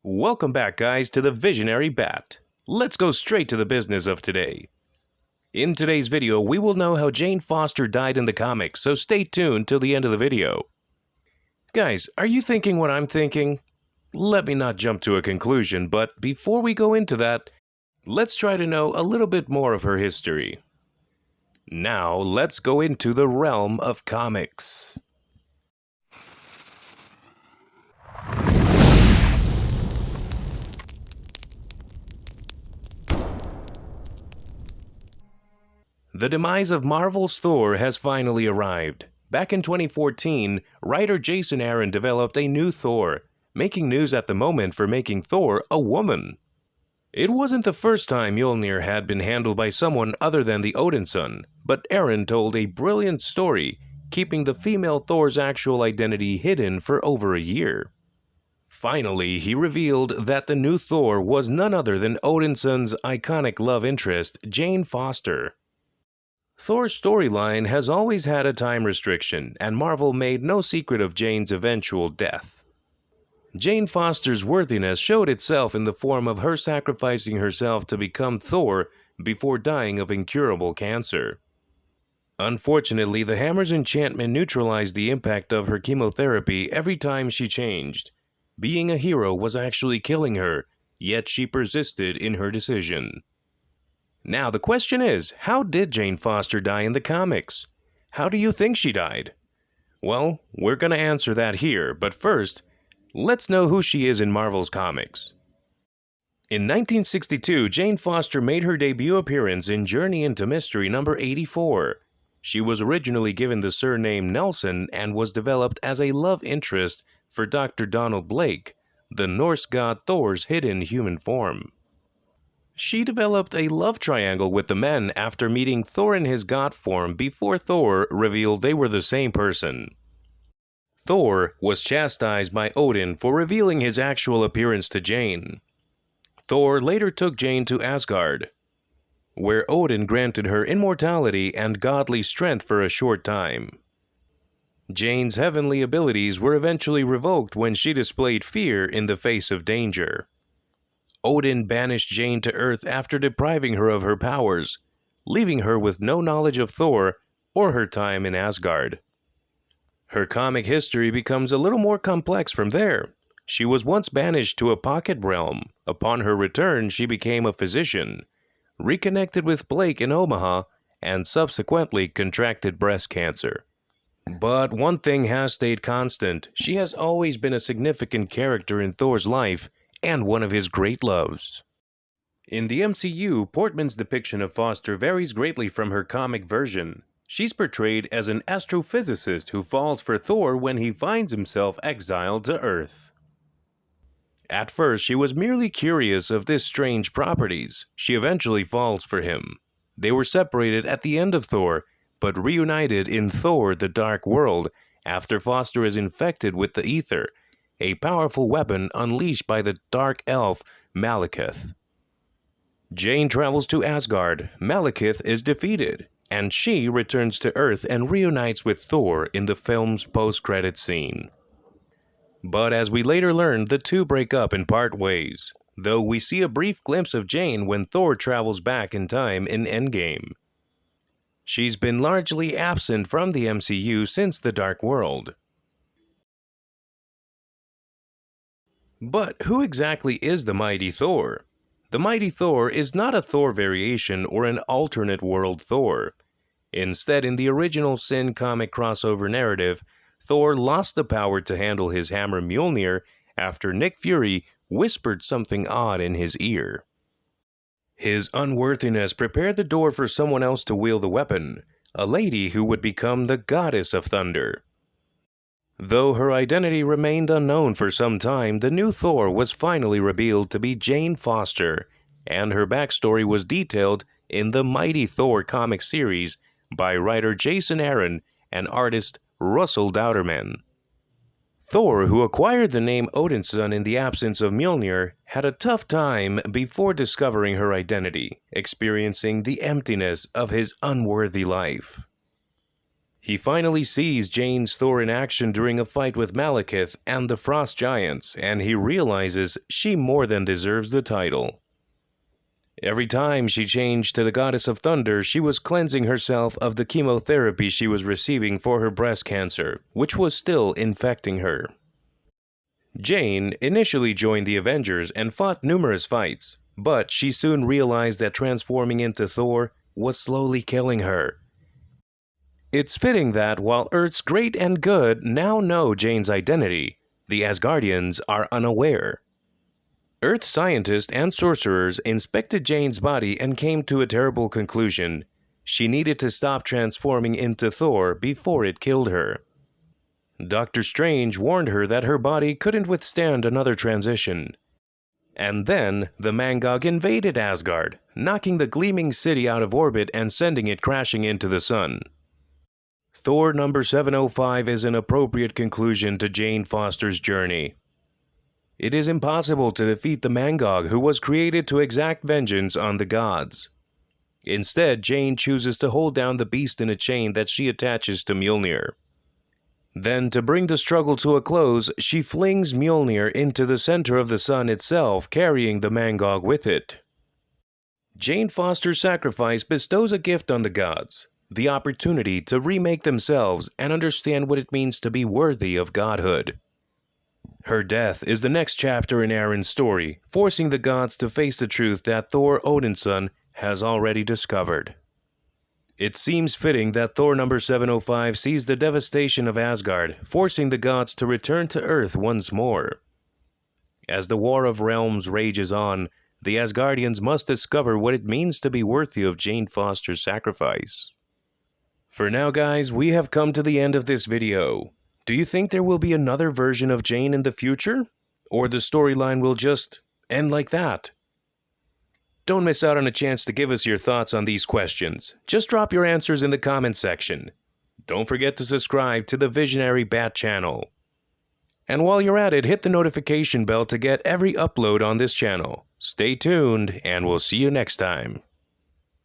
Welcome back, guys, to the Visionary Bat. Let's go straight to the business of today. In today's video, we will know how Jane Foster died in the comics, so stay tuned till the end of the video. Guys, are you thinking what I'm thinking? Let me not jump to a conclusion, but before we go into that, let's try to know a little bit more of her history. Now, let's go into the realm of comics. The demise of Marvel's Thor has finally arrived. Back in 2014, writer Jason Aaron developed a new Thor, making news at the moment for making Thor a woman. It wasn't the first time Mjolnir had been handled by someone other than the Odin son, but Aaron told a brilliant story, keeping the female Thor's actual identity hidden for over a year. Finally, he revealed that the new Thor was none other than Odin son's iconic love interest, Jane Foster. Thor's storyline has always had a time restriction, and Marvel made no secret of Jane's eventual death. Jane Foster's worthiness showed itself in the form of her sacrificing herself to become Thor before dying of incurable cancer. Unfortunately, the hammer's enchantment neutralized the impact of her chemotherapy every time she changed. Being a hero was actually killing her, yet she persisted in her decision. Now the question is, how did Jane Foster die in the comics? How do you think she died? Well, we're gonna answer that here, but first, let's know who she is in Marvel's comics. In 1962, Jane Foster made her debut appearance in Journey into Mystery number 84. She was originally given the surname Nelson and was developed as a love interest for Dr. Donald Blake, the Norse god Thor's hidden human form. She developed a love triangle with the men after meeting Thor in his god form before Thor revealed they were the same person. Thor was chastised by Odin for revealing his actual appearance to Jane. Thor later took Jane to Asgard, where Odin granted her immortality and godly strength for a short time. Jane's heavenly abilities were eventually revoked when she displayed fear in the face of danger. Odin banished Jane to Earth after depriving her of her powers, leaving her with no knowledge of Thor or her time in Asgard. Her comic history becomes a little more complex from there. She was once banished to a pocket realm. Upon her return, she became a physician, reconnected with Blake in Omaha, and subsequently contracted breast cancer. But one thing has stayed constant. She has always been a significant character in Thor's life, and one of his great loves. In the MCU, Portman's depiction of Foster varies greatly from her comic version. She's portrayed as an astrophysicist who falls for Thor when he finds himself exiled to Earth. At first, she was merely curious of this strange properties. She eventually falls for him. They were separated at the end of Thor, but reunited in Thor: The Dark World after Foster is infected with the Ether, a powerful weapon unleashed by the dark elf Malekith. Jane travels to Asgard, Malekith is defeated, and she returns to Earth and reunites with Thor in the film's post-credits scene. But as we later learn, the two break up and part ways, though we see a brief glimpse of Jane when Thor travels back in time in Endgame. She's been largely absent from the MCU since The Dark World. But who exactly is the Mighty Thor? The Mighty Thor is not a Thor variation or an alternate world Thor. Instead, in the original Sin comic crossover narrative, Thor lost the power to handle his hammer Mjolnir after Nick Fury whispered something odd in his ear. His unworthiness prepared the door for someone else to wield the weapon, a lady who would become the Goddess of Thunder. Though her identity remained unknown for some time, the new Thor was finally revealed to be Jane Foster, and her backstory was detailed in the Mighty Thor comic series by writer Jason Aaron and artist Russell Dauterman. Thor, who acquired the name Odin's son in the absence of Mjolnir, had a tough time before discovering her identity, experiencing the emptiness of his unworthy life. He finally sees Jane's Thor in action during a fight with Malekith and the Frost Giants, and he realizes she more than deserves the title. Every time she changed to the Goddess of Thunder, she was cleansing herself of the chemotherapy she was receiving for her breast cancer, which was still infecting her. Jane initially joined the Avengers and fought numerous fights, but she soon realized that transforming into Thor was slowly killing her. It's fitting that while Earth's great and good now know Jane's identity, the Asgardians are unaware. Earth scientists and sorcerers inspected Jane's body and came to a terrible conclusion. She needed to stop transforming into Thor before it killed her. Doctor Strange warned her that her body couldn't withstand another transition. And then the Mangog invaded Asgard, knocking the gleaming city out of orbit and sending it crashing into the sun. Thor number 705 is an appropriate conclusion to Jane Foster's journey. It is impossible to defeat the Mangog, who was created to exact vengeance on the gods. Instead, Jane chooses to hold down the beast in a chain that she attaches to Mjolnir. Then, to bring the struggle to a close, she flings Mjolnir into the center of the sun itself, carrying the Mangog with it. Jane Foster's sacrifice bestows a gift on the gods, the opportunity to remake themselves and understand what it means to be worthy of godhood. Her death is the next chapter in Aaron's story, forcing the gods to face the truth that Thor, Odin's son, has already discovered. It seems fitting that Thor number 705 sees the devastation of Asgard, forcing the gods to return to Earth once more. As the War of Realms rages on, the Asgardians must discover what it means to be worthy of Jane Foster's sacrifice. For now, guys, we have come to the end of this video. Do you think there will be another version of Jane in the future? Or the storyline will just end like that? Don't miss out on a chance to give us your thoughts on these questions. Just drop your answers in the comment section. Don't forget to subscribe to the Visionary Bat channel. And while you're at it, hit the notification bell to get every upload on this channel. Stay tuned, and we'll see you next time.